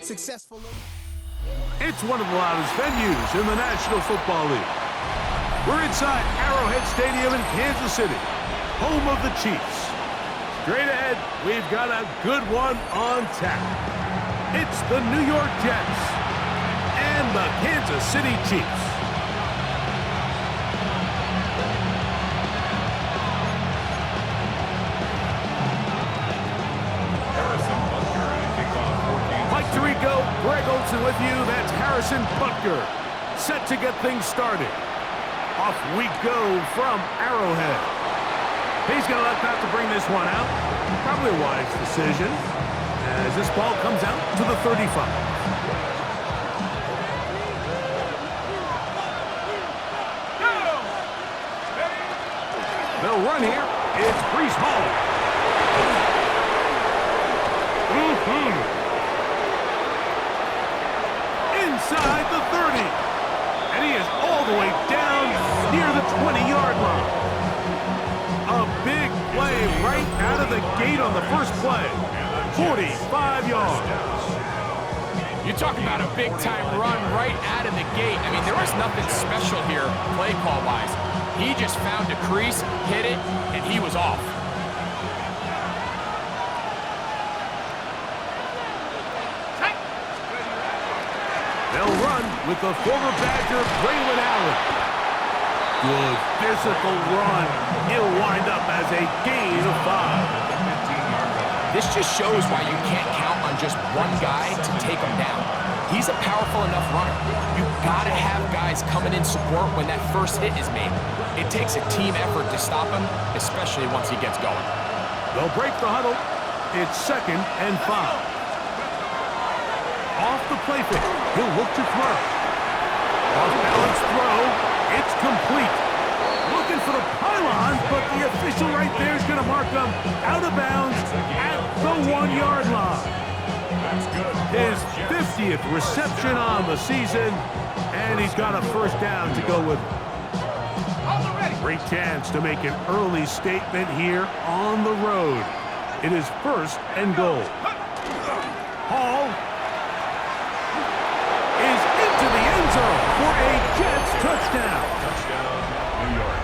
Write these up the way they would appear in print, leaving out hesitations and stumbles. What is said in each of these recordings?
successful. It's one of the loudest venues in the National Football League. We're inside Arrowhead Stadium in Kansas City, home of the Chiefs. Straight ahead, we've got a good one on tap. It's the New York Jets and the Kansas City Chiefs. Greg Olsen with you. That's Harrison Butker, set to get things started. Off we go from Arrowhead. He's going to let that to bring this one out. Probably a wise decision as this ball comes out to the 35. They'll run here. It's Breece Hall. Inside the 30. And he is all the way down near the 20-yard line. A big play right out of the gate on the first play. 45 yards. You talk about a big-time run right out of the gate. I mean, there was nothing special here play call-wise. He just found a crease, hit it, and he was off. They'll run with the former Badger, Braylon Allen. Good physical run. He'll wind up as a gain of 5. This just shows why you can't count on just one guy to take him down. He's a powerful enough runner. You've got to have guys coming in support when that first hit is made. It takes a team effort to stop him, especially once he gets going. They'll break the huddle. It's 2nd and 5. Off the play fake, he'll look to throw. Off-balance throw, it's complete. Looking for the pylon, but the official right there is going to mark him out of bounds at the 1-yard line. His 50th reception on the season, and he's got a first down to go with. Great chance to make an early statement here on the road. It is 1st and goal. Hall is into the end zone for a Jets touchdown. New York.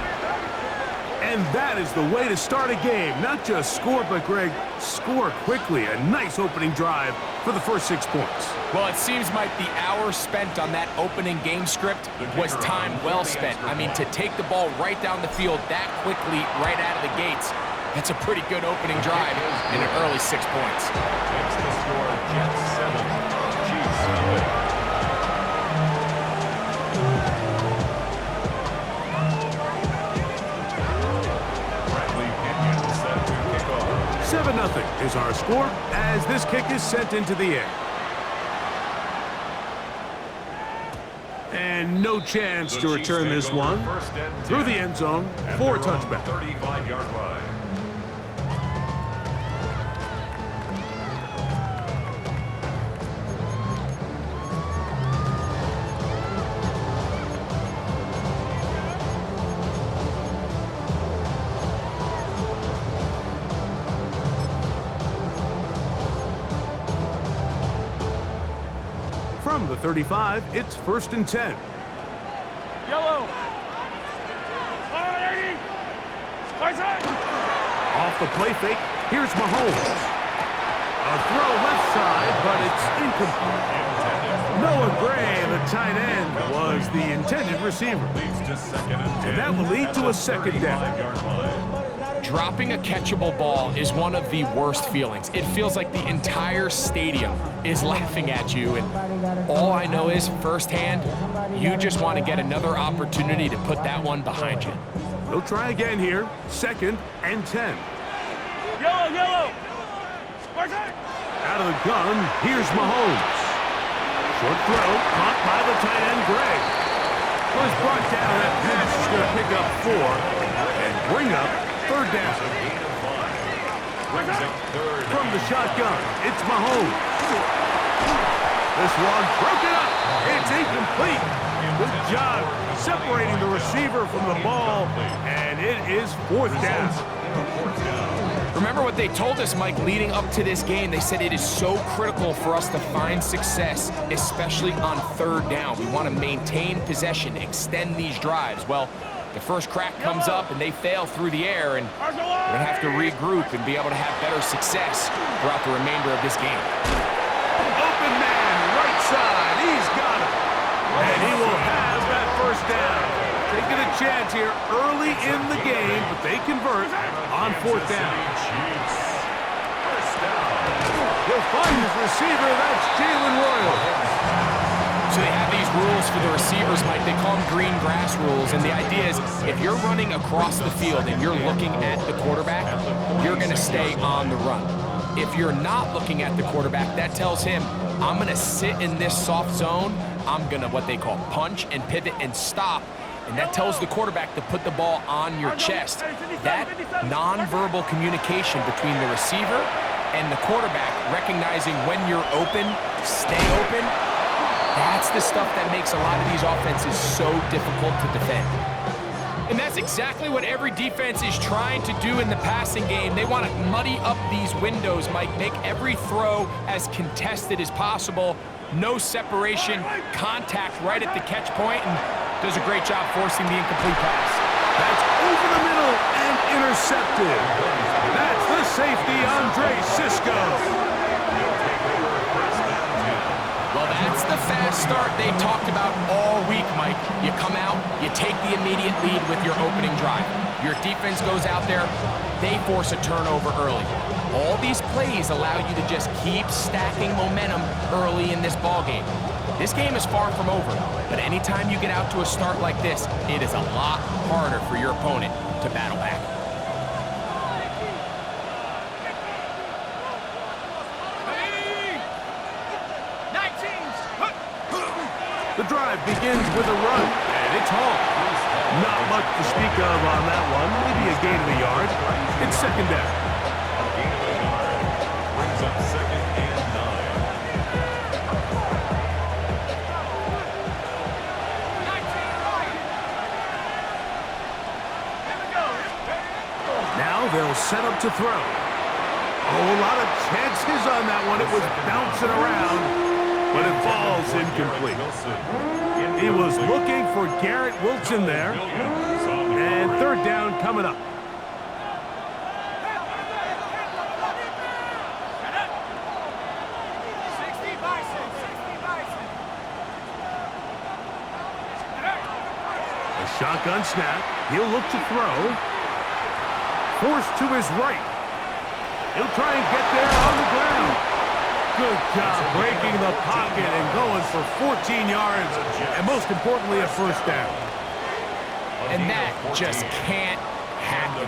And that is the way to start a game. Not just score, but, Greg, score quickly. A nice opening drive for the first 6 points. Well, it seems like the hour spent on that opening game script was time well spent. I mean, to take the ball right down the field that quickly right out of the gates, that's a pretty good opening drive in an early 6 points. It's the score, Jets 7, Chiefs 0. 7-0 is our score as this kick is sent into the air. And no chance to return this one through the end zone for a touchback. 35-yard line. From the 35, it's 1st and 10. Yellow. Off the play fake, here's Mahomes. A throw left side, but it's incomplete. Noah Gray, the tight end, was the intended receiver. And that will lead to a 2nd down. Dropping a catchable ball is one of the worst feelings. It feels like the entire stadium is laughing at you, and all I know is firsthand, you just want to get another opportunity to put that one behind you. They'll try again here, 2nd and 10. Yellow. Out of the gun, here's Mahomes. Short throw, caught by the tight end, Gray. Was brought down. That pass is going to pick up 4 and bring up 3rd down. From the shotgun, it's Mahomes. This one broken up. It's incomplete. Good job separating the receiver from the ball, and it is 4th down. Remember what they told us, Mike, leading up to this game. They said it is so critical for us to find success, especially on third down. We want to maintain possession, extend these drives. Well, the first crack comes up and they fail through the air, and we're going to have to regroup and be able to have better success throughout the remainder of this game. Open man, right side, he's got it. And he will have that first down. Taking a chance here early in the game, but they convert on fourth down. He'll find his receiver, that's Jalen Royal. So they have these rules for the receivers, Mike. They call them green grass rules, and the idea is if you're running across the field and you're looking at the quarterback, you're going to stay on the run. If you're not looking at the quarterback, that tells him, I'm going to sit in this soft zone. I'm going to what they call punch and pivot and stop. And that tells the quarterback to put the ball on your chest. That nonverbal communication between the receiver and the quarterback, recognizing when you're open, stay open, that's the stuff that makes a lot of these offenses so difficult to defend. And that's exactly what every defense is trying to do in the passing game. They want to muddy up these windows, Mike, make every throw as contested as possible. No separation, contact right at the catch point, and does a great job forcing the incomplete pass. That's over the middle and intercepted. That's the safety, Andre Cisco. Well, that's the fast start they talked about all week, Mike. You come out, you take the immediate lead with your opening drive. Your defense goes out there, they force a turnover early. All these plays allow you to just keep stacking momentum early in this ballgame. This game is far from over, but anytime you get out to a start like this, it is a lot harder for your opponent to battle back. The drive begins with a run, and it's home. Not much to speak of on that one, maybe a gain of a yard. It's second down. Brings up second and 9. Now they'll set up to throw. Oh, a lot of chances on that one. It was bouncing around, but it falls incomplete. He was looking for Garrett Wilson there. And third down coming up. A shotgun snap. He'll look to throw. Forced to his right. He'll try and get there on the ground. Good job breaking the pocket and going for 14 yards, and most importantly, a first down. And that just can't happen.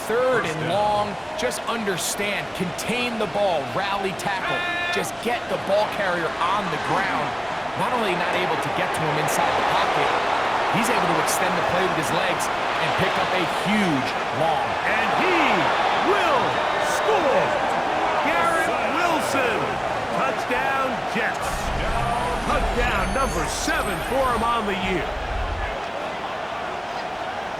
Third and long, just understand, contain the ball, rally tackle, just get the ball carrier on the ground. Not only not able to get to him inside the pocket, he's able to extend the play with his legs and pick up a huge long. And he will score. Garrett Wilson. Touchdown, Jets. Touchdown number 7 for him on the year.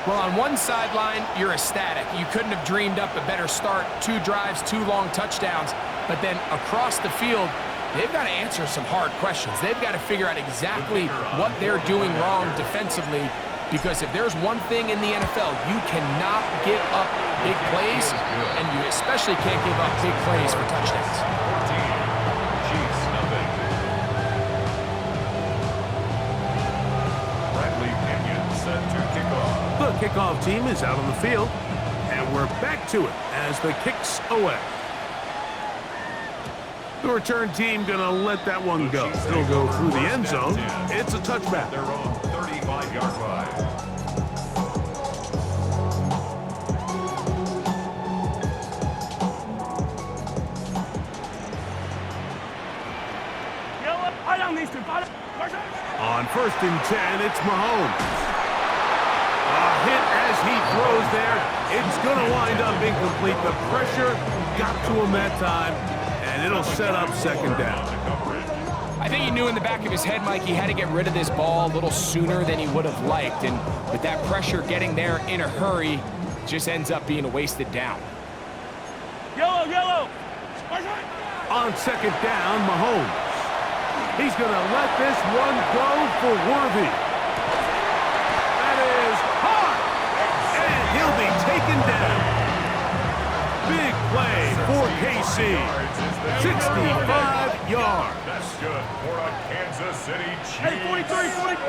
Well, on one sideline, you're ecstatic. You couldn't have dreamed up a better start. 2 drives, 2 long touchdowns. But then across the field, they've got to answer some hard questions. They've got to figure out exactly what they're doing wrong defensively, because if there's one thing in the NFL, you cannot give up big plays, and you especially can't give up big plays for touchdowns. The kickoff team is out on the field, and we're back to it as the kick's away. The return team gonna let that one go. It'll go through the end zone. It's a touchback. Their own 35-yard line. On 1st and 10, it's Mahomes. A hit as he throws there. It's going to wind up being complete. The pressure got to him that time, and it'll set up second down. I think he knew in the back of his head, Mike, he had to get rid of this ball a little sooner than he would have liked. And with that pressure getting there in a hurry, just ends up being a wasted down. Yellow. On second down, Mahomes. He's going to let this one go for Worthy. That is hard. And he'll be taken down. Big play for KC. 65 yards. That's good for a Kansas City Chiefs. Hey, 43, 43.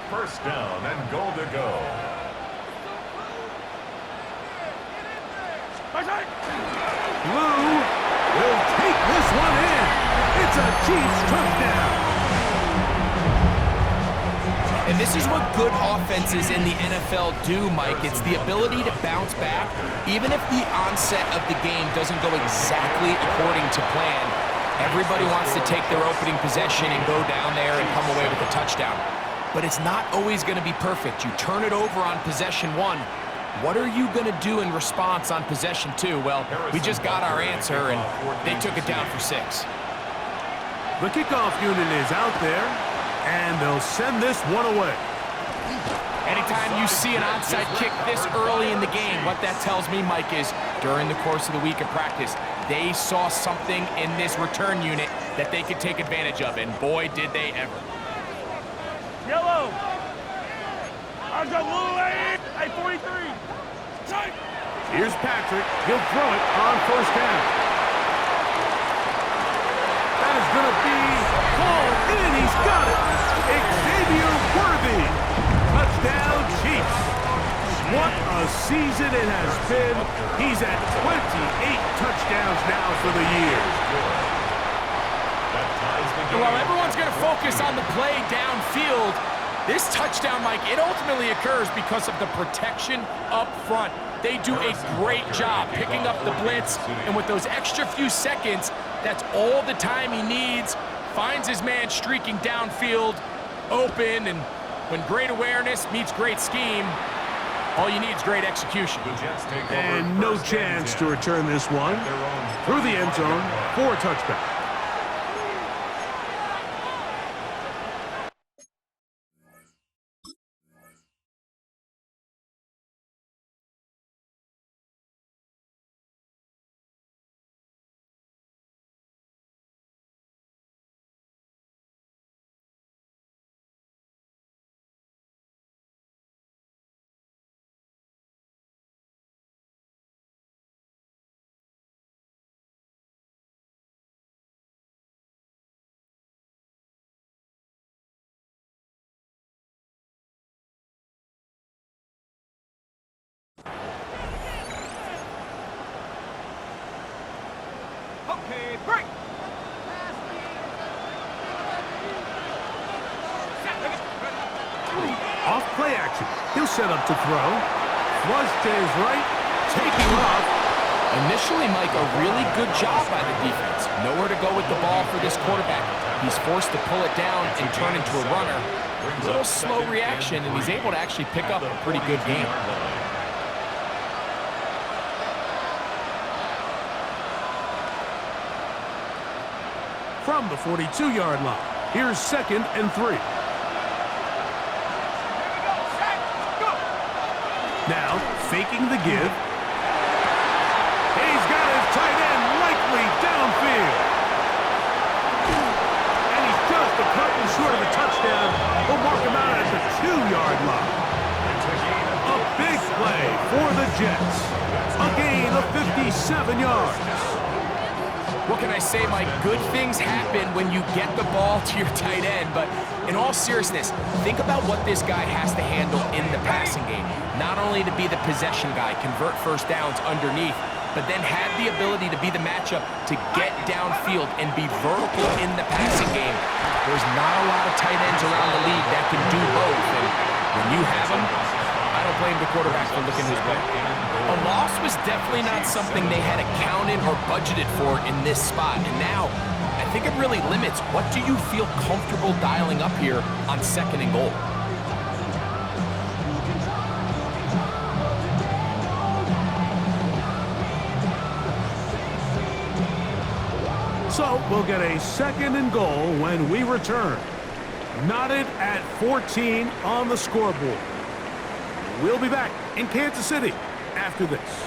First down and goal to go. Blue will take this one in. It's a Chiefs touchdown. And this is what good offenses in the NFL do, Mike. It's the ability to bounce back, even if the onset of the game doesn't go exactly according to plan. Everybody wants to take their opening possession and go down there and come away with a touchdown. But it's not always going to be perfect. You turn it over on possession one. What are you going to do in response on possession two? Well, we just got our answer, and they took it down for 6. The kickoff unit is out there, and they'll send this one away. Anytime you see an onside kick this early in the game, what that tells me, Mike, is during the course of the week of practice, they saw something in this return unit that they could take advantage of, and boy, did they ever. Yellow. I got Louis. Hey, 43. Tight. Here's Patrick. He'll throw it on first down. That is going to be called in. He's got it. Xavier Worthy. Touchdown, Chiefs. What a season it has been. He's at 28 touchdowns now for the year. And while everyone's going to focus on the play downfield, this touchdown, Mike, it ultimately occurs because of the protection up front. They do a great job picking up the blitz, and with those extra few seconds, that's all the time he needs. Finds his man streaking downfield, open, and when great awareness meets great scheme, all you need is great execution. And no chance to return this one through the end zone for a touchback. Okay, break. Off play action. He'll set up to throw. Flush to his right. Taking off. Initially, Mike, a really good job by the defense. Nowhere to go with the ball for this quarterback. He's forced to pull it down and turn into a runner. A little slow reaction, and he's able to actually pick up a pretty good game. From the 42-yard line. Here's 2nd and 3. Now, faking the give. He's got his tight end likely downfield. And he's just a couple short of a touchdown. We'll mark him out at the 2-yard line. A big play for the Jets. A gain of 57 yards. What can I say, Mike? Good things happen when you get the ball to your tight end, but in all seriousness, think about what this guy has to handle in the passing game. Not only to be the possession guy, convert first downs underneath, but then have the ability to be the matchup to get downfield and be vertical in the passing game. There's not a lot of tight ends around the league that can do both, and when you have them, I don't blame the quarterback for looking his way. A loss was definitely not something they had accounted or budgeted for in this spot, and now I think it really limits what do you feel comfortable dialing up here on 2nd and goal. So we'll get a 2nd and goal when we return. Knotted at 14 on the scoreboard. We'll be back in Kansas City after this.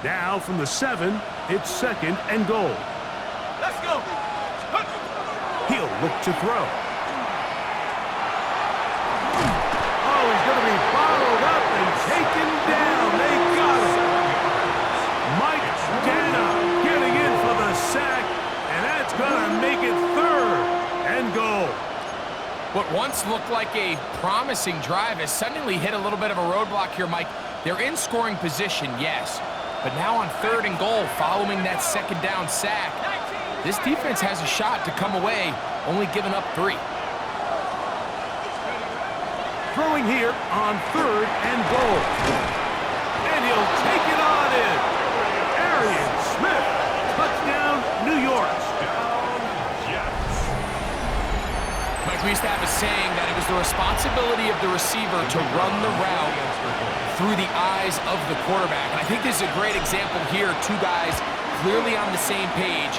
Now from the 7, it's 2nd and goal. Let's go. He'll look to throw. Oh, he's going to be bottled up and taken down. They got him. Mike Dana getting in for the sack, and that's going to make it 3rd and goal. What once looked like a promising drive has suddenly hit a little bit of a roadblock here, Mike. They're in scoring position, yes, but now on 3rd and goal following that 2nd down sack, this defense has a shot to come away, only giving up 3. Throwing here on 3rd and goal. And he'll take it on in. Arian Smith, touchdown, New York. Mike, we used to have a saying that it was the responsibility of the receiver to run the route through the eyes of the quarterback. And I think this is a great example here. 2 guys clearly on the same page.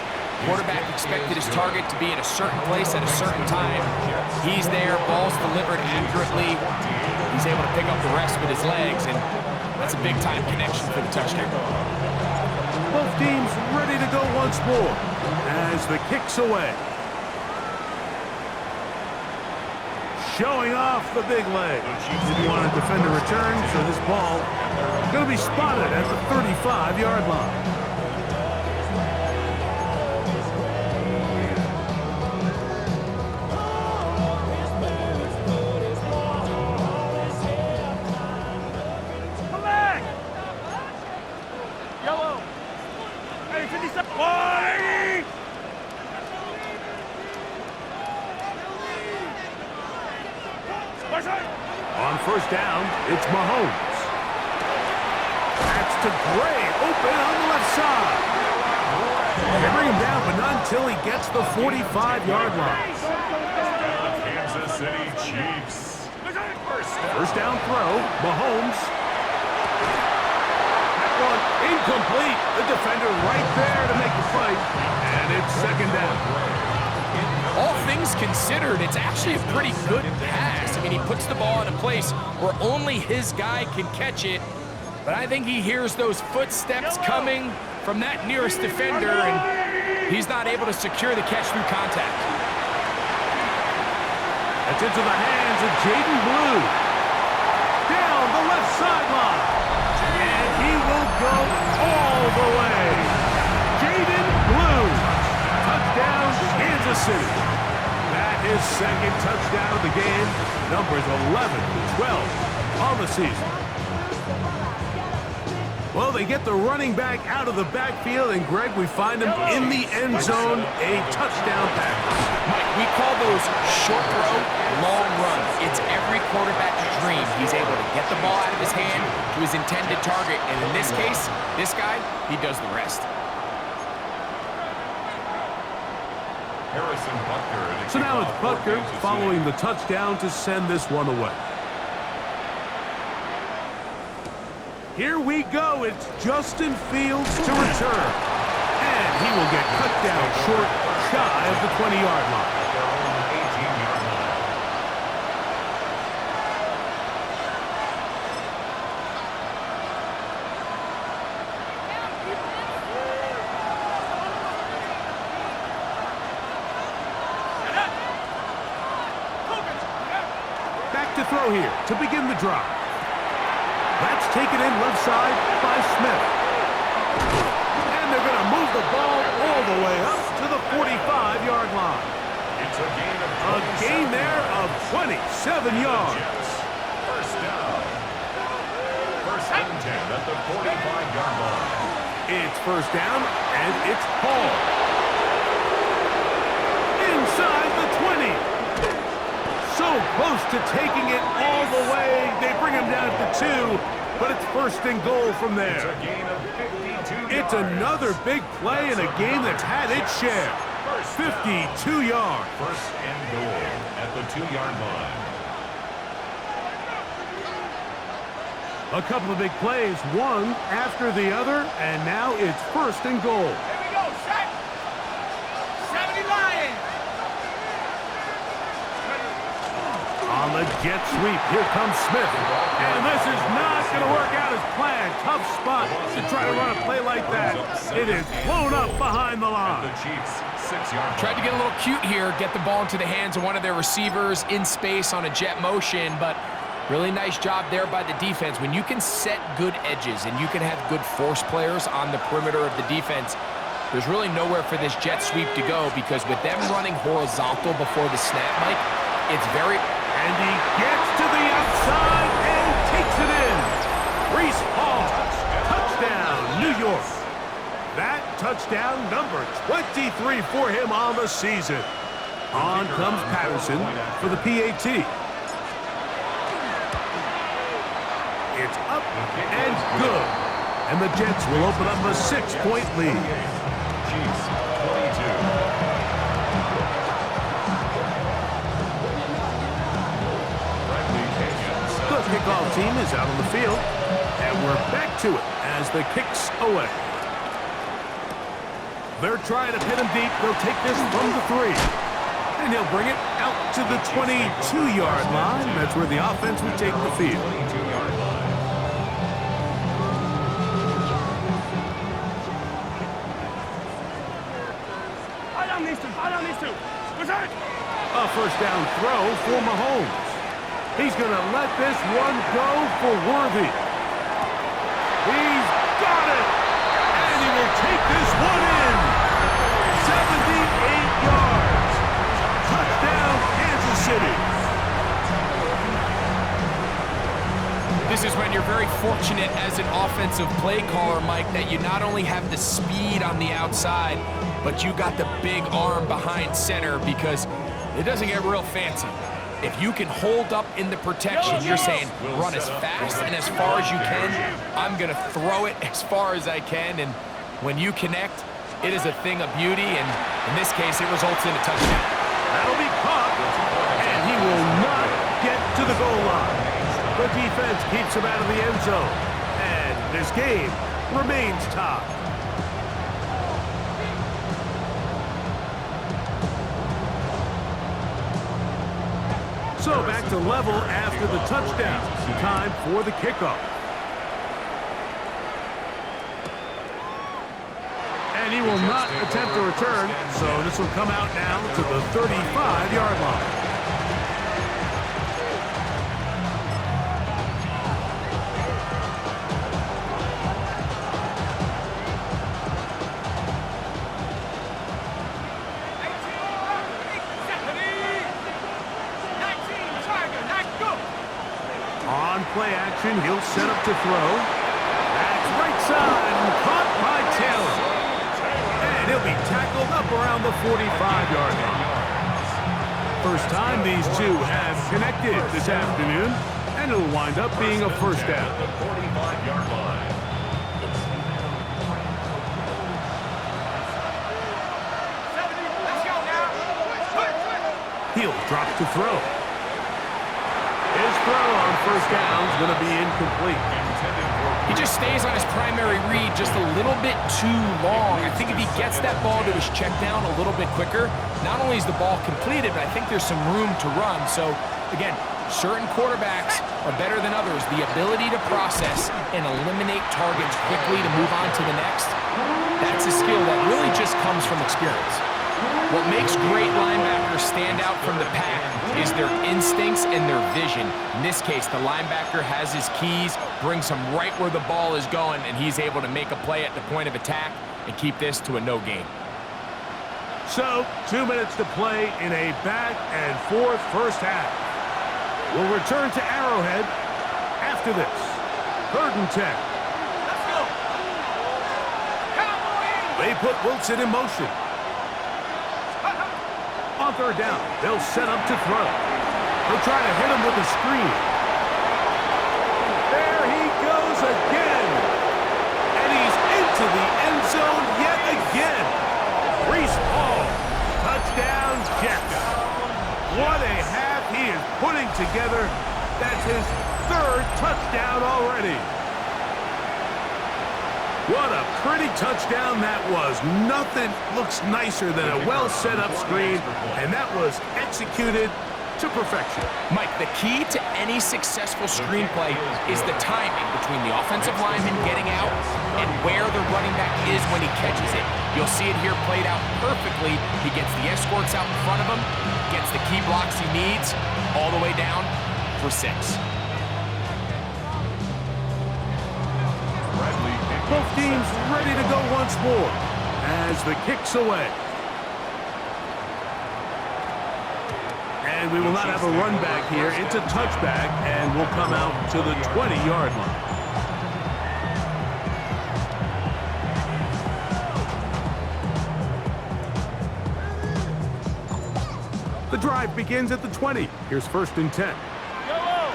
Quarterback expected his target to be in a certain place at a certain time. He's there, ball's delivered accurately. He's able to pick up the rest with his legs, and that's a big-time connection for the touchdown. Both teams ready to go once more as the kick's away. Showing off the big leg. Didn't want to defend a return, so this ball going to be spotted at the 35-yard line. Come back. Yellow. Hey, 57. Why? On 1st down, it's Mahomes. That's to Gray, open on the left side. They bring him down, but not until he gets the 45-yard line. Kansas City Chiefs. 1st down throw, Mahomes. That one incomplete. The defender right there to make the fight, and it's 2nd down. All things considered, it's actually a pretty good pass. I mean, he puts the ball in a place where only his guy can catch it, but I think he hears those footsteps coming from that nearest defender, and he's not able to secure the catch through contact. That's into the hands of Jaden Blue. Down the left sideline. And he will go all the way. Jaden Blue. Touchdown, Kansas City. That is 2nd touchdown of the game. Numbers 11-12 on the season. Well, they get the running back out of the backfield, and Greg, we find him in the end zone, a touchdown pass. Mike, we call those short throw, long run. It's every quarterback's dream. He's able to get the ball out of his hand to his intended target, and in this case, this guy, he does the rest. So now it's Butker following the touchdown to send this one away. Here we go. It's Justin Fields to return. And he will get cut down short, shy of the 20-yard line. To throw here to begin the drive. That's taken in left side by Smith. And they're going to move the ball all the way up to the 45-yard line. It's a gain there of 27 yards. 1st down. 1st and 10 at the 45-yard line. It's 1st down, and it's Paul. Inside the 20. So close to taking it all the way. They bring him down to 2, but it's 1st and goal from there. It's a gain of 52 It's yards. another big play in a game that's had its share. 52 yards. 1st and goal at the 2-yard line. A couple of big plays, one after the other, and now it's 1st and goal. Here we go, set. 70 Lions. On the jet sweep, here comes Smith. And this is not going to work out as planned. Tough spot to try to run a play like that. It is blown up behind the line. The Chiefs, 6-yard. Tried to get a little cute here, get the ball into the hands of one of their receivers in space on a jet motion, but really nice job there by the defense. When you can set good edges and you can have good force players on the perimeter of the defense, there's really nowhere for this jet sweep to go, because with them running horizontal before the snap, Mike, it's very... And he gets to the outside and takes it in. Breece Hall, touchdown, New York. That touchdown number 23 for him on the season. On comes Patterson for the PAT. It's up and good. And the Jets will open up a 6-point lead. Chiefs, 22. The kickoff team is out on the field, and we're back to it as the kick's away. They're trying to pin him deep. They'll take this from the 3. And he'll bring it out to the 22-yard line. That's where the offense will take the field. 22-yard line. Eye on these two. What's that? A first down throw for Mahomes. He's going to let this one go for Worthy. He's got it. And he will take this one in. 78 yards. Touchdown, Kansas City. This is when you're very fortunate as an offensive play caller, Mike, that you not only have the speed on the outside, but you got the big arm behind center, because it doesn't get real fancy. If you can hold up in the protection, you're saying run as fast and as far as you can. I'm going to throw it as far as I can, and when you connect, it is a thing of beauty, and in this case, it results in a touchdown. That'll be caught, and he will not get to the goal line. The defense keeps him out of the end zone, and this game remains tied. So back to level after the touchdown. Time for the kickoff. And he will not attempt to return, so this will come out now to the 35-yard line. On play action, he'll set up to throw. That's right side, and caught by Taylor. And he'll be tackled up around the 45-yard line. First time these two have connected this afternoon, and it'll wind up being a first down. The 45-yard line. He'll drop to throw. His throw on first down is going to be incomplete. He just stays on his primary read just a little bit too long. I think if he gets that ball to his check down a little bit quicker, not only is the ball completed, but I think there's some room to run. So, again, certain quarterbacks are better than others. The ability to process and eliminate targets quickly to move on to the next, that's a skill that really just comes from experience. What makes great linebackers stand out from the pack is their instincts and their vision. In this case, the linebacker has his keys, brings him right where the ball is going, and he's able to make a play at the point of attack and keep this to a no gain. So, 2 minutes to play in a back-and-forth first half. We'll return to Arrowhead after this. 3rd and 10. Let's go. Cowboys! They put Wilson in motion. On 3rd down, they'll set up to throw. They'll try to hit him with a screen. There he goes again. And he's into the end zone yet again. Breece Hall, touchdown Jets. What a half he is putting together. That's his 3rd touchdown already. What a pretty touchdown that was. Nothing looks nicer than a well-set-up screen, and that was executed to perfection. Mike, the key to any successful screenplay is the timing between the offensive lineman getting out and where the running back is when he catches it. You'll see it here played out perfectly. He gets the escorts out in front of him, gets the key blocks he needs, all the way down for 6. Both teams ready to go once more as the kick's away. And we will not have a run back here. It's a touchback, and we'll come out to the 20-yard line. The drive begins at the 20. Here's 1st and 10. Yellow!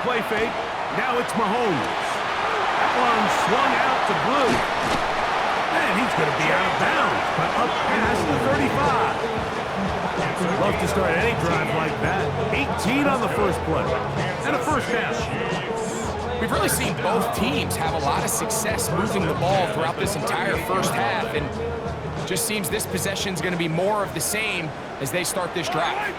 Play fake. Now it's Mahomes. That one swung out to Blue. And he's going to be out of bounds, but up past the 35. Love to start any drive like that. 18 on the first play. And a first down. We've really seen both teams have a lot of success moving the ball throughout this entire first half, and just seems this possession is going to be more of the same as they start this drive.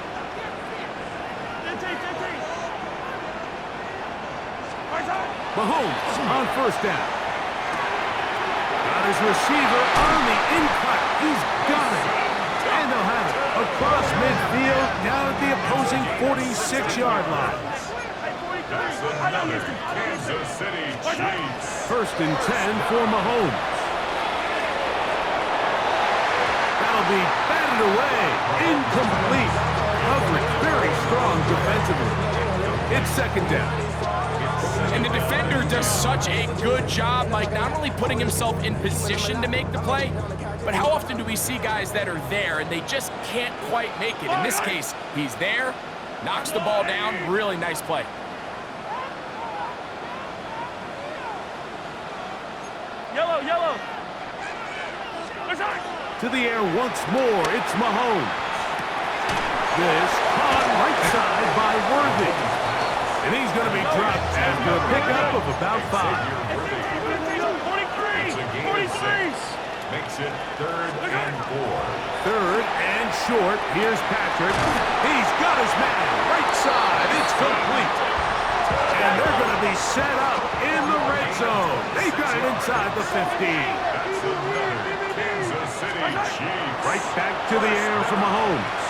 Mahomes on first down. Got his receiver on the in-cut. He's got it. And they'll have it across midfield down at the opposing 46-yard line. That's another Kansas City Chiefs. 1st and 10 for Mahomes. That'll be batted away. Incomplete. Coverage very strong defensively. It's 2nd down. And the defender does such a good job, like not only putting himself in position to make the play, but how often do we see guys that are there and they just can't quite make it? In this case, he's there, knocks the ball down, really nice play. Yellow! To the air once more, it's Mahomes. This caught right side by Worthy. And he's going to be dropped after a pickup of about 5. 43! Makes it 3rd and 4. 3rd and short. Here's Patrick. He's got his man. Right side. It's complete. And they're going to be set up in the red zone. They've got it inside the 15. That's another Kansas City Chiefs. Right back to the air for Mahomes.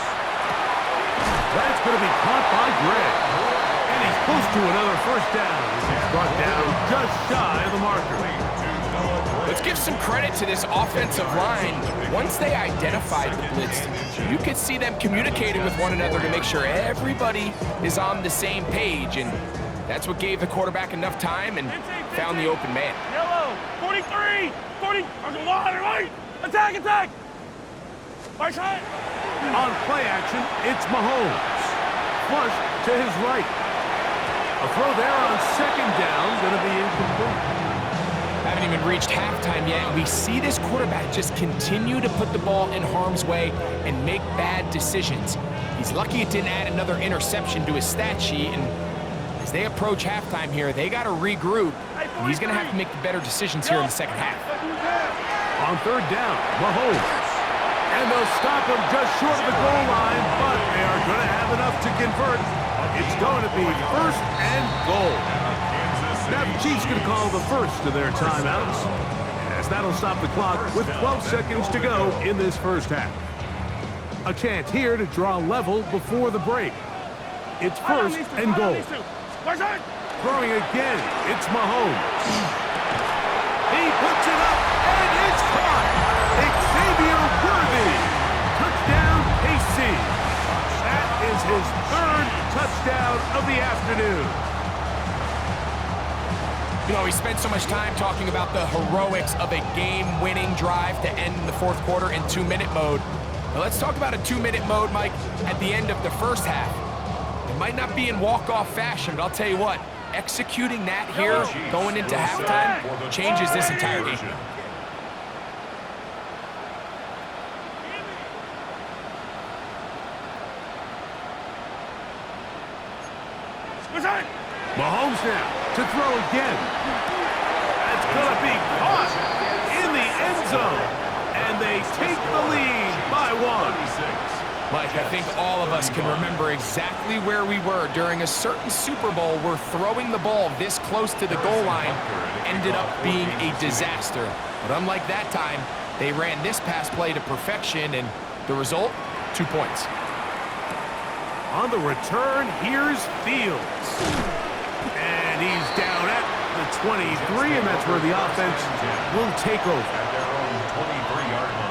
That's going to be caught by Greg. And he's close to another first down. He's brought down just shy of the marker. Let's give some credit to this offensive line. Once they identified the blitz, you could see them communicating with one another to make sure everybody is on the same page, and that's what gave the quarterback enough time and found the open man. Yellow! 43! 40! Right! Attack! Right side! On play action, it's Mahomes. Flush to his right. A throw there on 2nd down, going to be incomplete. Haven't even reached halftime yet, and we see this quarterback just continue to put the ball in harm's way and make bad decisions. He's lucky it didn't add another interception to his stat sheet, and as they approach halftime here, they got to regroup, and he's going to have to make the better decisions here in the second half. On 3rd down, Mahomes. And they'll stop him just short of the goal line, but they are going to have enough to convert. It's going to be 1st and goal. Now the Chiefs going to call the first of their timeouts, as that'll stop the clock with 12 seconds to go in this first half. A chance here to draw level before the break. It's 1st and goal. Throwing again, it's Mahomes. He puts it up, and it's caught. Xavier Worthy. Touchdown, KC. That is his 3rd touchdown of the afternoon. You know, we spent so much time talking about the heroics of a game-winning drive to end the 4th quarter in 2-minute mode. Now let's talk about a 2-minute mode, Mike, at the end of the first half. It might not be in walk-off fashion, but I'll tell you what, executing that here, going into halftime, changes this entire game. Mahomes now to throw again. That's going to be caught in the end zone. And they take the lead by Mike, I think all of us can remember exactly where we were during a certain Super Bowl where throwing the ball this close to the goal line ended up being a disaster. But unlike that time, they ran this pass play to perfection, and the result, 2 points. On the return, here's Fields. And he's down at the 23, and that's where the offense will take over. At their own 23-yard line.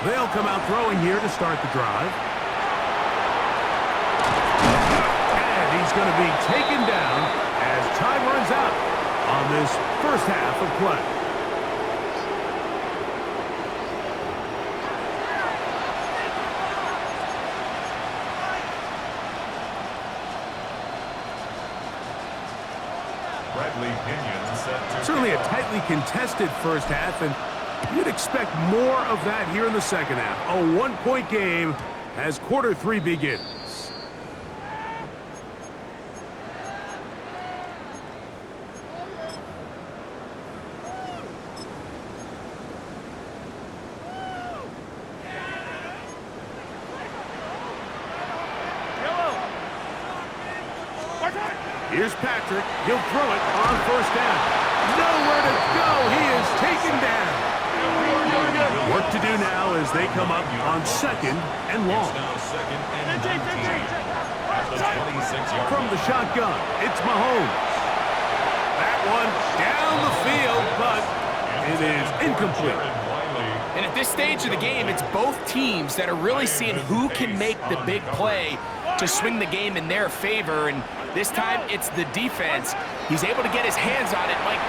They'll come out throwing here to start the drive. And he's going to be taken down as time runs out on this first half of play. Bradley Pinion set to Certainly a tightly contested first half, and you'd expect more of that here in the second half. A one-point game as quarter 3 begins. Here's Patrick. He'll throw it on first down. Nowhere to go. He is taken down. Work to do now as they come up on second and long. now second and 19 at the 26-yard From the shotgun, it's Mahomes. That one down the field, but it is incomplete. And at this stage of the game, it's both teams that are really seeing who can make the big play to swing the game in their favor. And this time, it's the defense. He's able to get his hands on it. Mike,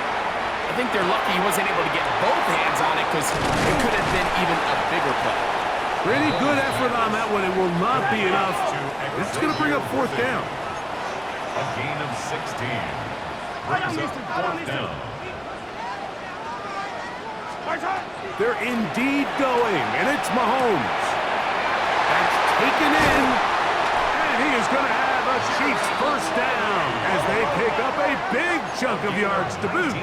I think they're lucky he wasn't able to get both hands on it because it could have been even a bigger play. Pretty good effort on that one. It will not be enough. It's going to bring up fourth down. A gain of 16. Brings up fourth down. They're indeed going, and it's Mahomes. That's taken in, and he is going to have a Chiefs first down as they pick up a big chunk of yards to boot.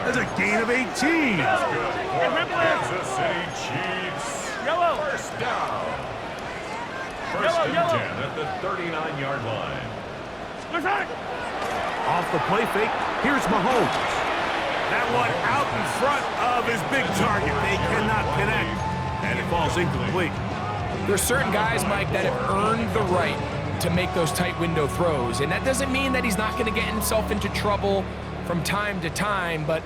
That's a gain of 18. Kansas City Chiefs. First down. First and 10 at the 39-yard line. Off the play fake, here's Mahomes. That one out in front of his big target. They cannot connect, and it falls incomplete. There's certain guys, Mike, that have earned the right to make those tight window throws, and that doesn't mean that he's not going to get himself into trouble from time to time, but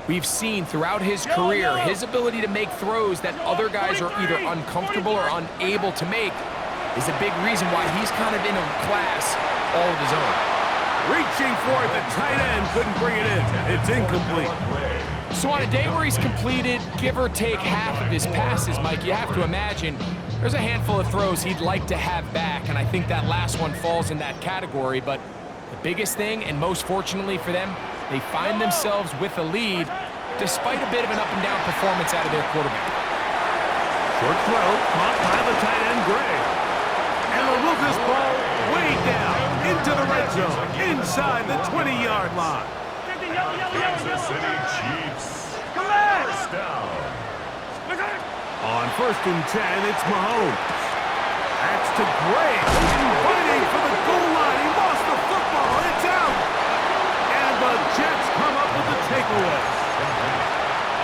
we've seen throughout his career his ability to make throws that other guys are either uncomfortable or unable to make is a big reason why he's kind of in a class all of his own. Reaching for it, the tight end couldn't bring it in. It's incomplete. So on a day where he's completed, give or take half of his passes, Mike, you have to imagine there's a handful of throws he'd like to have back, and I think that last one falls in that category. But the biggest thing, and most fortunately for them, they find themselves with a lead despite a bit of an up-and-down performance out of their quarterback. Short throw, caught by the tight end, Gray. And they'll move this ball way down into the red zone, inside the 20-yard line. Kansas City Chiefs. First down. On first and 10, it's Mahomes. That's to Gray, fighting for the goal line. He lost the football. It's out. And the Jets come up with the takeaway.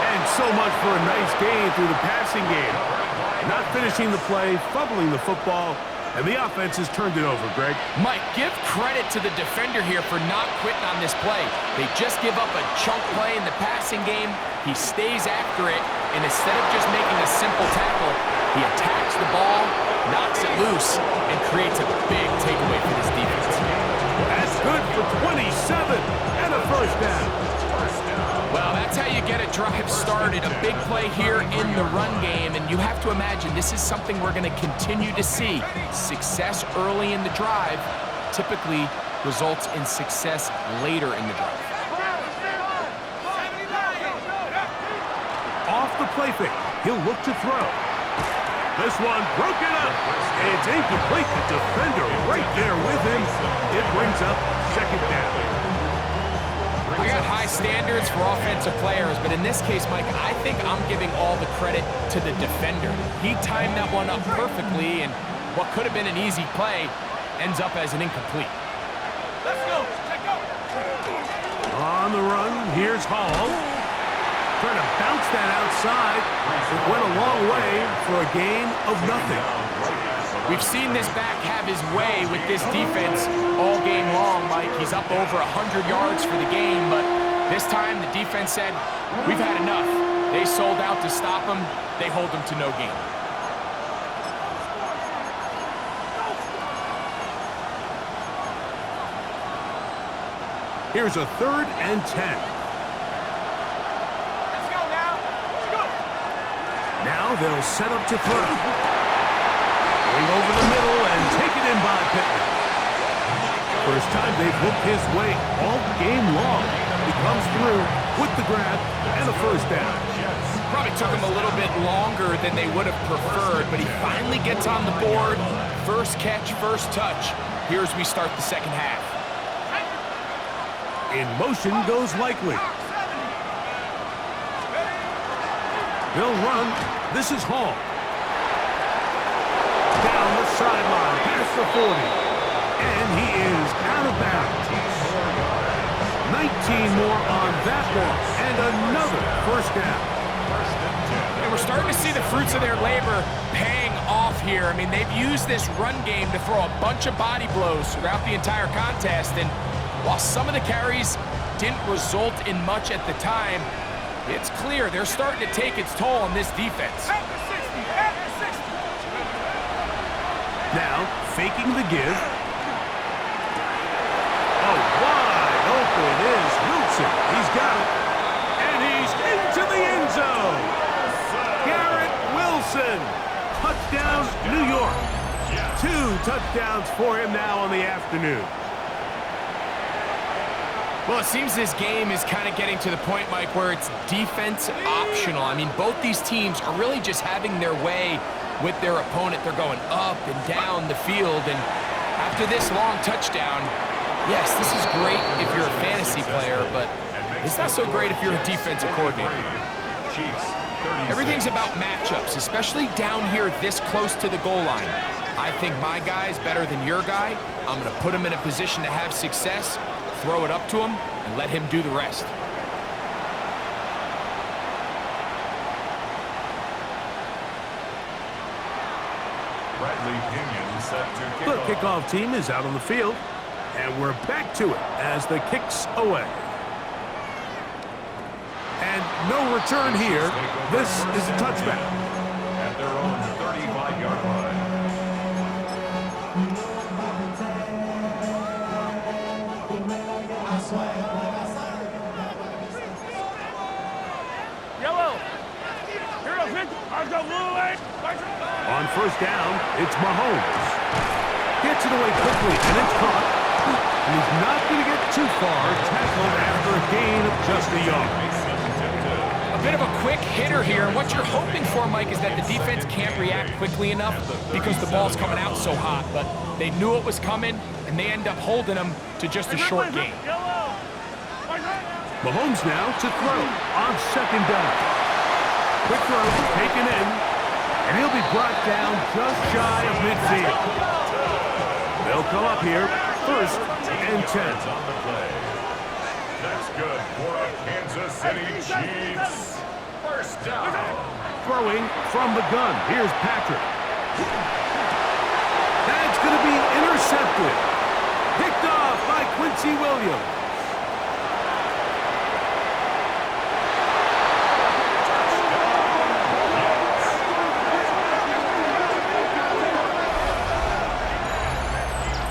And so much for a nice gain through the passing game. Not finishing the play, fumbling the football, and the offense has turned it over, Greg. Mike, give credit to the defender here for not quitting on this play. They just give up a chunk play in the passing game. He stays after it, and instead of just making a simple tackle, he attacks the ball, knocks it loose, and creates a big takeaway for this defense. That's good for 27 and a first down. Well, that's how you get a drive started. A big play here in the run game, and you have to imagine this is something we're going to continue to see. Success early in the drive typically results in success later in the drive. Off the play fake. He'll look to throw. This one broken up. It's incomplete. The defender right there with him. It brings up second down. I got high standards for offensive players, but in this case, Mike, I think I'm giving all the credit to the defender. He timed that one up perfectly, and what could have been an easy play ends up as an incomplete. Let's go. Check go. On the run, here's Hall. Trying to bounce that outside. It went a long way for a gain of nothing. We've seen this back have his way with this defense all game long, Mike. He's up over 100 yards for the game, but this time the defense said, we've had enough. They sold out to stop him. They hold him to no gain. Here's a 3rd and 10. Let's go now. Let's go. Now they'll set up to throw. Going over the middle and taken in by Pittman. First time they've hooked his way all game long. He comes through with the grab and a first down. Probably took him a little bit longer than they would have preferred, but he finally gets on the board. First catch, first touch. Here's we start the second half. In motion goes Likely. They'll run. This is Hall. Down the sideline, past the 40. And he is out of bounds. 19 more on that one. And another first down. And we're starting to see the fruits of their labor paying off here. I mean, they've used this run game to throw a bunch of body blows throughout the entire contest. And while some of the carries didn't result in much at the time, it's clear they're starting to take its toll on this defense. After 60. After 60. Now, faking the give. Oh, wide open is Wilson. He's got it. And he's into the end zone. Garrett Wilson. Touchdown, New York. 2 touchdowns for him now on the afternoon. Well, it seems this game is kind of getting to the point, Mike, where it's defense optional. I mean, both these teams are really just having their way with their opponent. They're going up and down the field, and after this long touchdown, yes, this is great if you're a fantasy player, but it's not so great if you're a defensive coordinator. Everything's about matchups, especially down here this close to the goal line. I think my guy's better than your guy. I'm going to put him in a position to have success, throw it up to him, and let him do the rest. The kickoff team is out on the field, and we're back to it as the kick's away. And no return here. This is a touchback. At their own 35-yard line. Yellow. Here goes it. I've got blue leg. On first down, it's Mahomes. Gets it away quickly, and it's caught. And he's not going to get too far. Tackled after a gain of just a yard. A bit of a quick hitter here. What you're hoping for, Mike, is that the defense can't react quickly enough because the ball's coming out so hot. But they knew it was coming, and they end up holding them to just a short gain. Mahomes now to throw on second down. Quick throw, taken in, and he'll be brought down just shy of midfield. They'll come up here, 1st and 10. On the play. That's good for a Kansas City Chiefs. First down. Throwing from the gun. Here's Patrick. That's going to be intercepted. Picked off by Quincy Williams.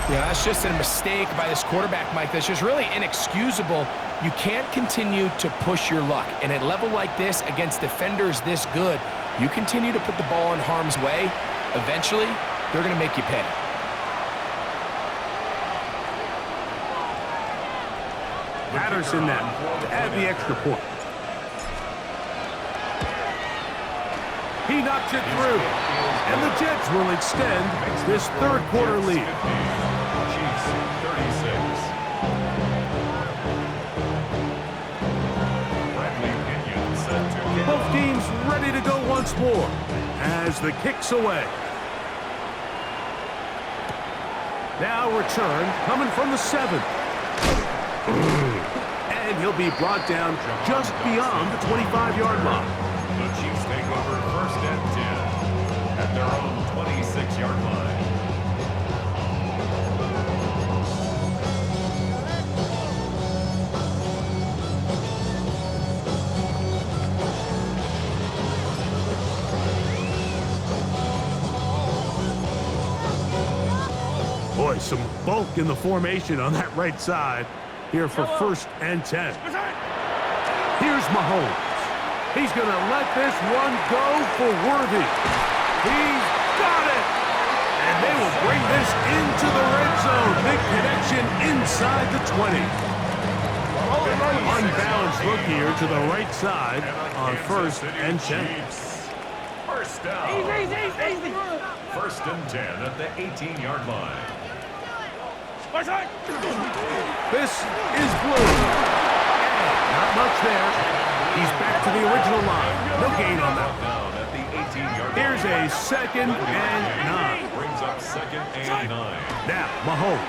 Yeah, that's just a mistake by this quarterback, Mike. That's just really inexcusable. You can't continue to push your luck. And at a level like this, against defenders this good, you continue to put the ball in harm's way, eventually, they're going to make you pay. Patterson now to add the extra point. He knocks it through, and the Jets will extend this third quarter lead. Chiefs 36. Both teams ready to go once more as the kick's away. Now return coming from the 7. And he'll be brought down just beyond the 25-yard line. The Chiefs take over first and 10 at their own 26-yard line. Boy, some bulk in the formation on that right side here for first and 10. Here's Mahomes. He's going to let this one go for Worthy. He's got it. And they will bring this into the red zone. Big connection inside the 20. Unbalanced look here to the right side on first and 10. First down. Easy. First and 10 at the 18-yard line. This is blue. And not much there. He's back to the original line. No gain on that. Down at the 18-yard line. Here's a second and 9. Brings up second and 9. Now, Mahomes.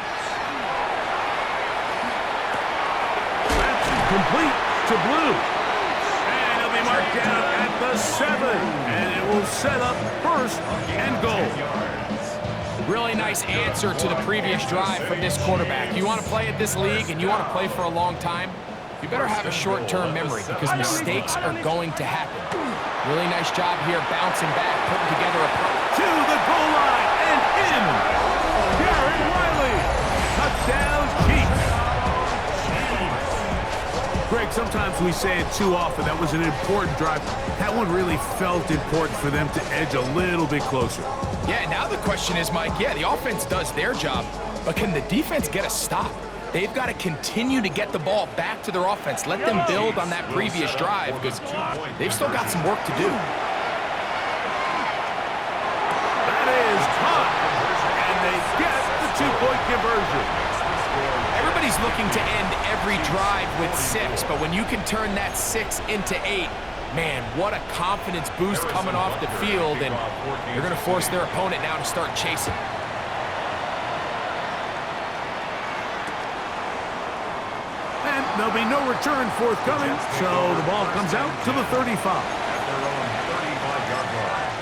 That's complete to blue. And he'll be marked down at the 7. And it will set up first and goal. Really nice answer to the previous drive from this quarterback. You want to play at this league and you want to play for a long time, you better have a short-term memory because mistakes are going to happen. Really nice job here bouncing back, putting together a to the goal line and in. Garrett Riley. Touchdown, Chiefs. Greg, sometimes we say it too often. That was an important drive. That one really felt important for them to edge a little bit closer. Yeah, now the question is, Mike, the offense does their job, but can the defense get a stop? They've got to continue to get the ball back to their offense. Let them build on that previous drive because they've still got some work to do. That is caught, and they get the two-point conversion. Everybody's looking to end every drive with 6, but when you can turn that 6 into 8, man, what a confidence boost coming off the field, and they're going to force their opponent now to start chasing. And there'll be no return forthcoming, so the ball comes out to the 35. At their own 35-yard line.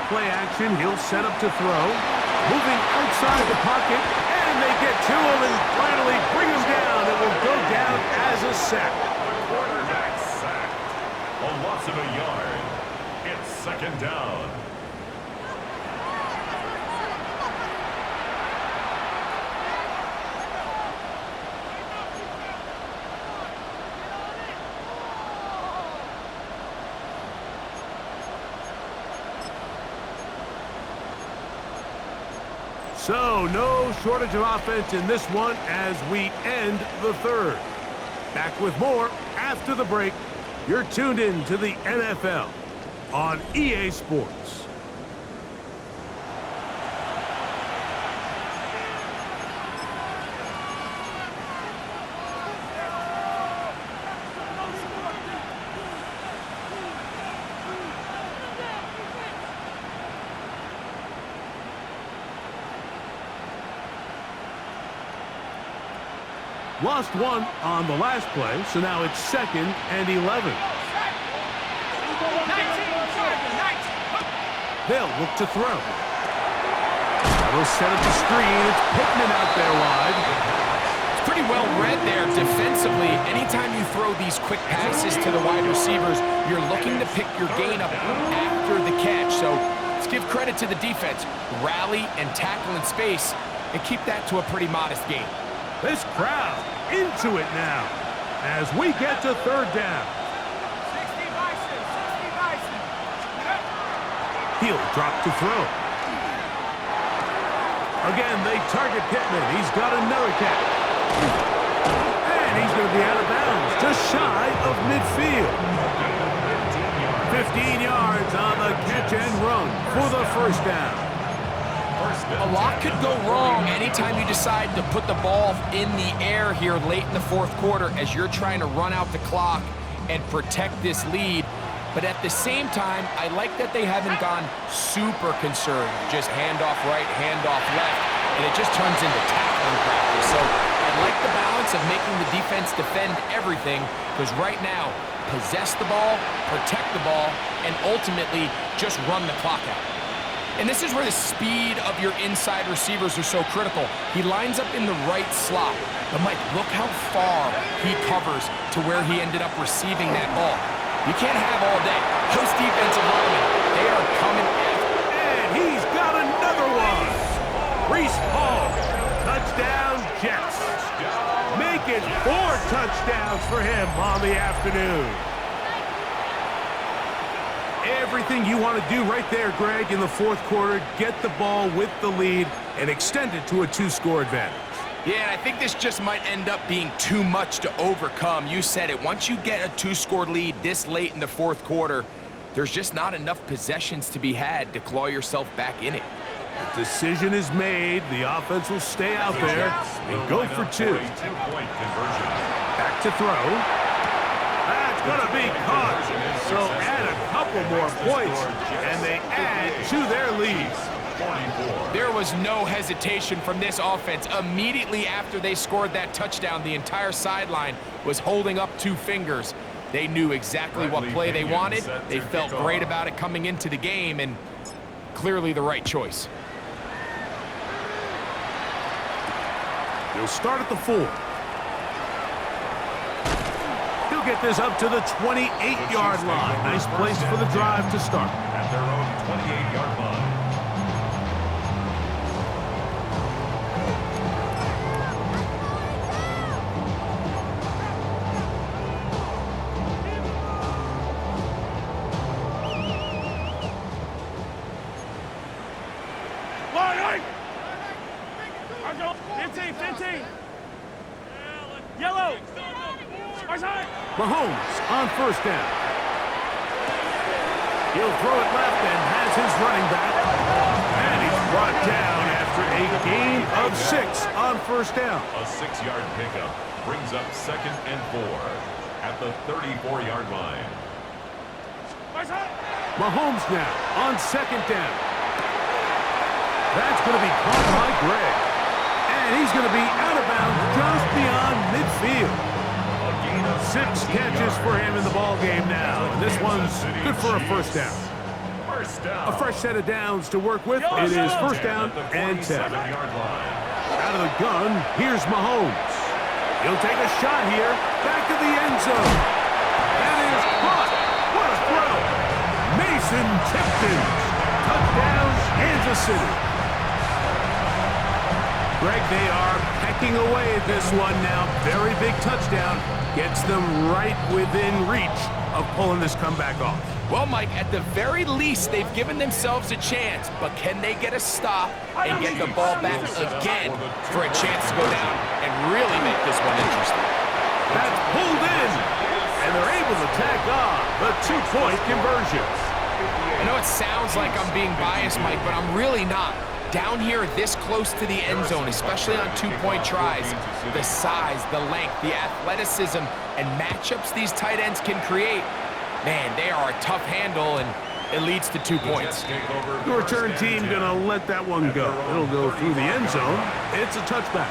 Play action, he'll set up to throw. Moving outside the pocket, and they get to him and finally bring him down. It will go down as a sack. Quarterback sacked. A loss of a yard. It's second down. So, no shortage of offense in this one as we end the third. Back with more after the break. You're tuned in to the NFL on EA Sports. Lost one on the last play, so now it's second and 11. They'll look to throw. They'll set up the screen. It's Pittman out there wide. It's pretty well read there defensively. Anytime you throw these quick passes to the wide receivers, you're looking to pick your gain up after the catch. So let's give credit to the defense. Rally and tackle in space and keep that to a pretty modest gain. This crowd into it now as we get to third down. 60 Bison, 60 Bison. He'll drop to throw. Again, they target Pittman. He's got another catch. And he's going to be out of bounds, just shy of midfield. 15 yards on the catch and run for the first down. A lot could go wrong anytime you decide to put the ball in the air here late in the fourth quarter as you're trying to run out the clock and protect this lead. But at the same time, I like that they haven't gone super conservative. Just handoff right, handoff left, and it just turns into tackling practice. So I like the balance of making the defense defend everything, because right now, possess the ball, protect the ball, and ultimately just run the clock out. And this is where the speed of your inside receivers are so critical. He lines up in the right slot. But Mike, look how far he covers to where he ended up receiving that ball. You can't have all day. Those defensive linemen, they are coming after. And he's got another one. Reese Hall, touchdown Jets. Make it 4 touchdowns for him on the afternoon. Everything you want to do right there, Greg, in the fourth quarter, get the ball with the lead and extend it to a 2-score advantage. Yeah, and I think this just might end up being too much to overcome. You said it. Once you get a 2-score lead this late in the fourth quarter, there's just not enough possessions to be had to claw yourself back in it. The decision is made. The offense will stay out there and go for 2. Back to throw. That's going to be caught. So add a couple more points, and they add to their lead. There was no hesitation from this offense. Immediately after they scored that touchdown, the entire sideline was holding up 2 fingers. They knew exactly what play they wanted. They felt great about it coming into the game, and clearly the right choice. He'll start at the 4. He'll get this up to the 28-yard line. Nice place for the drive to start. At their own 28-yard line. Line, 15, 15. Yellow. Mahomes on first down. He'll throw it left and has his running back. And he's brought down after a gain of 6 on first down. A 6-yard pickup brings up 2nd and 4 at the 34-yard line. Mahomes now on 2nd down. That's going to be caught by Greg. And he's going to be out of bounds just beyond midfield. 6 catches for him in the ball game now. And this one's good for a first down. A fresh set of downs to work with. It is first down and 10. Out of the gun, here's Mahomes. He'll take a shot here. Back of the end zone. That is caught. What a throw. Mason Tipton. Touchdown, Kansas City. Greg, they are pecking away at this one now. Very big touchdown. Gets them right within reach of pulling this comeback off. Well, Mike, at the very least, they've given themselves a chance, but can they get a stop and get the ball back again for a chance to go down and really make this one interesting? That's pulled in, and they're able to tack on the 2-point conversion. I know it sounds like I'm being biased, Mike, but I'm really not. Down here this close to the end zone, especially on 2-point tries, the size, the length, the athleticism, and matchups these tight ends can create, man, they are a tough handle, and it leads to 2 points. The return team going to let that one go. It'll go through the end zone. It's a touchback.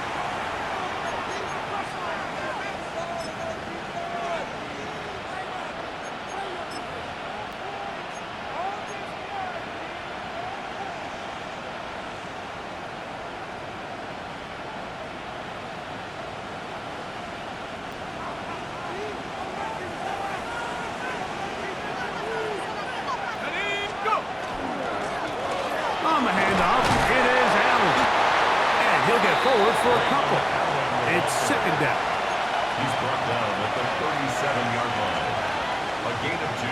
On the handoff, it is Allen. And he'll get forward for a couple. It's 2nd down. He's brought down at the 37-yard line. A gain of 2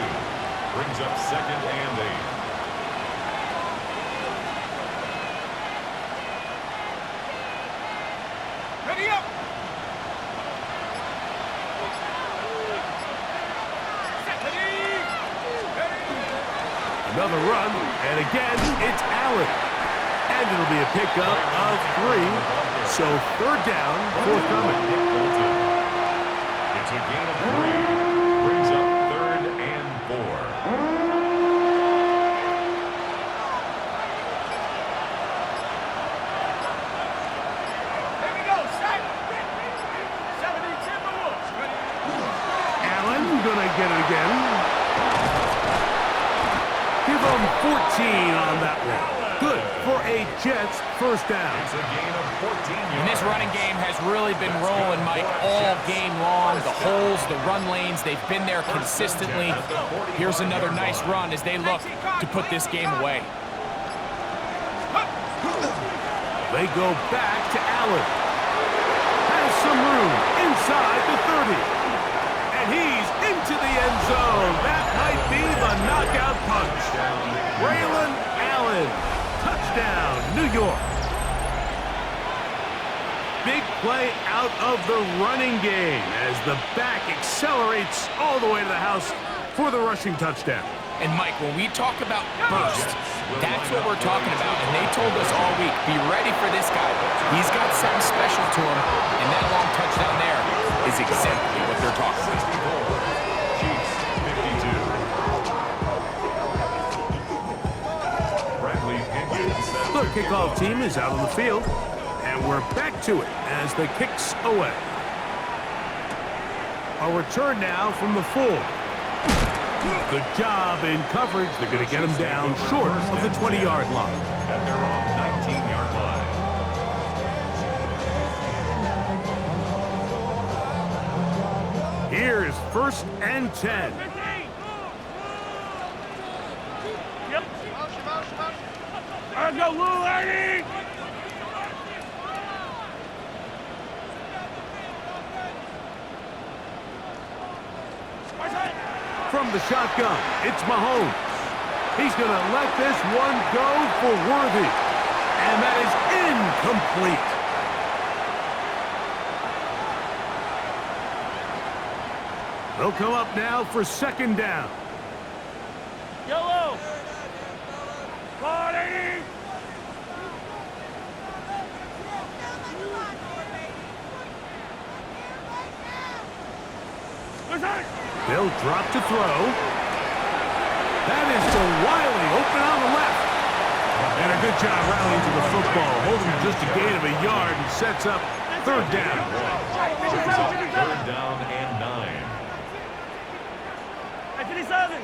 brings up 2nd and 8. Ready up. Another run, and again, it's Allen. And it'll be a pickup of 3. So 3rd down, forthcoming. It's a gain of 3. Brings up 3rd and 4. Here we go, set. 70 Timberwolves. Ready. Allen gonna get it again. Give them 14 on that one. Good for a Jets first down. It's a gain of 14 yards. And this running game has really been rolling, Mike, all game long. The holes, the run lanes, they've been there consistently. Here's another nice run as they look to put this game away. They go back to Allen. Has some room inside the 30. And he's into the end zone. That might be the knockout punch. Braylon Allen. Touchdown, New York. Big play out of the running game as the back accelerates all the way to the house for the rushing touchdown. And Mike, when we talk about burst, that's what we're talking about. And they told us all week, be ready for this guy. He's got something special to him, and that long touchdown there is exactly what they're talking about. Chiefs 52. The kickoff team is out on the field, and we're back to it as the kicks away. A return now from the full. Good job in coverage. They're going to get him down short of the 20-yard line. At their own 19-yard line. Here's 1st and 10. Yep. Let's go, Lou Lady. From the shotgun, it's Mahomes. He's going to let this one go for Worthy. And that is incomplete. They'll come up now for 2nd down. Yellow. Lady. They'll drop to throw. That is to Wiley, open on the left. And a good job rallying to the football. Holding just a gain of a yard and sets up 3rd down. 3rd down and 9. Hey, 57.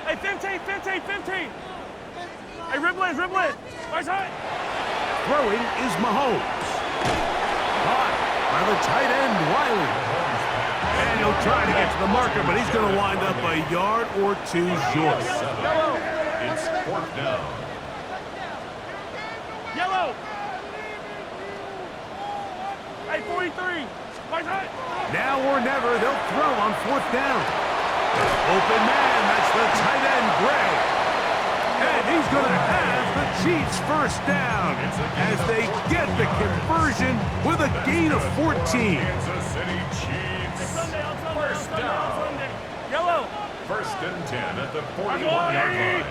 Hey, 15. Hey, Riblin. Right side. Throwing is Mahomes. Caught by the tight end, Wiley. And he'll try to get to the marker, but he's going to wind up a yard or 2 short. It's 4th down. Yellow. Hey, 43. Right side. Now or never, they'll throw on 4th down. Open man, that's the tight end, Gray. And he's going to have the Chiefs first down as they get the conversion with a gain of 14. Kansas City Chiefs. First down. Yellow. 1st and 10 at the 41-yard line.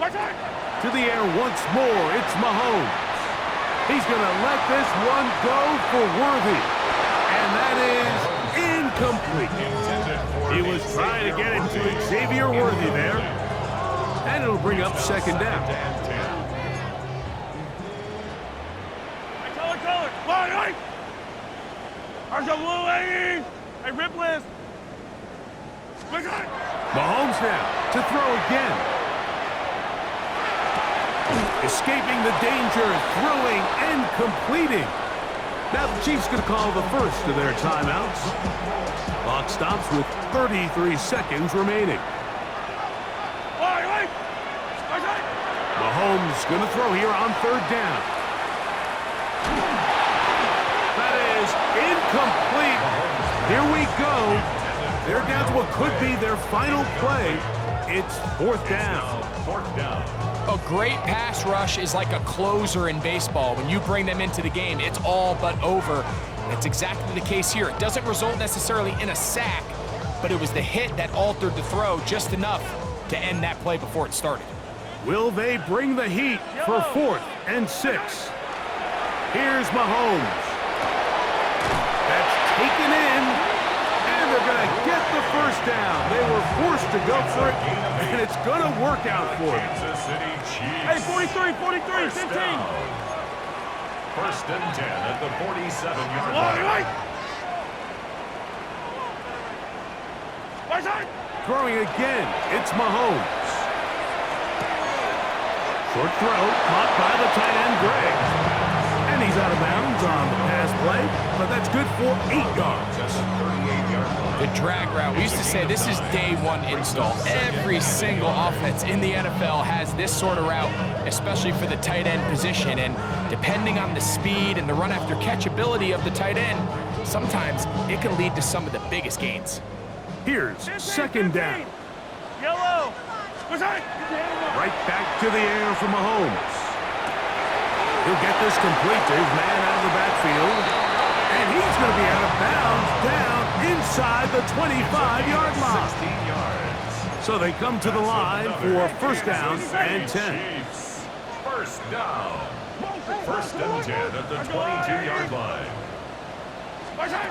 Right side. To the air once more, it's Mahomes. He's going to let this one go for Worthy. And that is incomplete. He was trying to get it to Xavier Worthy there. And it'll bring up 2nd down. Hey, color. Line. There's a blue lady. Hey, Ripley. Mahomes now to throw again. Escaping the danger, throwing and completing. Now the Chiefs going to call the first of their timeouts. Clock stops with 33 seconds remaining. Mahomes going to throw here on 3rd down. That is Incomplete. Here we go. They're down to what could be their final play. It's fourth down. Fourth down. A great pass rush is like a closer in baseball. When you bring them into the game, it's all but over. That's exactly the case here. It doesn't result necessarily in a sack, but it was the hit that altered the throw just enough to end that play before it started. Will they bring the heat for 4th and 6? Here's Mahomes. That's taken in, and they're going to get the first down. They were forced to go for it, and it's going to work out for them. Kansas City Chiefs. Hey, 43, 15. First and 10 at the 47-yard Wait, line. wait. Right side. Throwing again, it's Mahomes. Short throw, caught by the tight end, Greg. And he's out of bounds on the pass play, but that's good for 8 yards. That's a 38-yard line. The drag route, we used to say this is day one install. Every single offense in the NFL has this sort of route, especially for the tight end position. And depending on the speed and the run after catch ability of the tight end, sometimes it can lead to some of the biggest gains. Here's 2nd down. Yellow. Right side. Right back to the air for Mahomes. He'll get this complete to his man out of the backfield. And he's going to be out of bounds down inside the 25-yard line. 16 yards. So they come to the line for first down and 10. Chiefs. First down. First and 10 at the 22-yard line. Right side.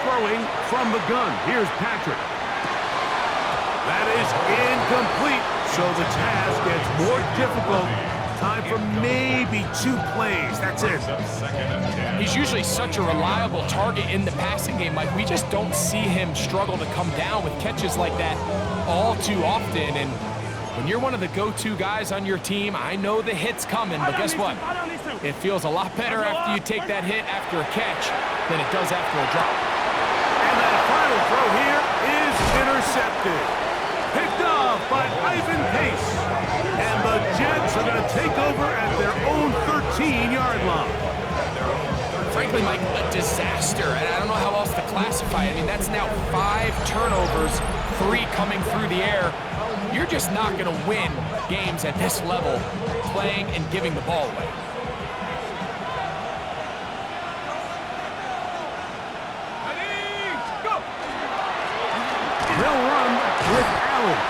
Throwing from the gun. Here's Patrick. That is incomplete. So the task gets more difficult. Time for maybe 2 plays. That's it. Up second and 10. He's usually such a reliable target in the passing game, Mike. We just don't see him struggle to come down with catches like that all too often. And when you're one of the go-to guys on your team, I know the hit's coming, but guess what? It feels a lot better after you take that hit after a catch than it does after a drop. And that final throw here is intercepted. Picked off by Ivan Pace. And the Jets are going to take over at their own 13-yard line. Frankly, Mike, a disaster. And I don't know how else to classify it. I mean, that's now 5 turnovers, 3 coming through the air. You're just not going to win games at this level playing and giving the ball away. They'll run with Allen.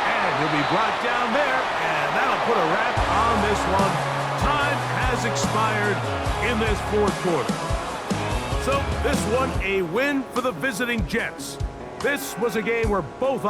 And he'll be brought down there, and that'll put a wrap on this one. Time has expired in this 4th quarter. So this one, a win for the visiting Jets. This was a game where both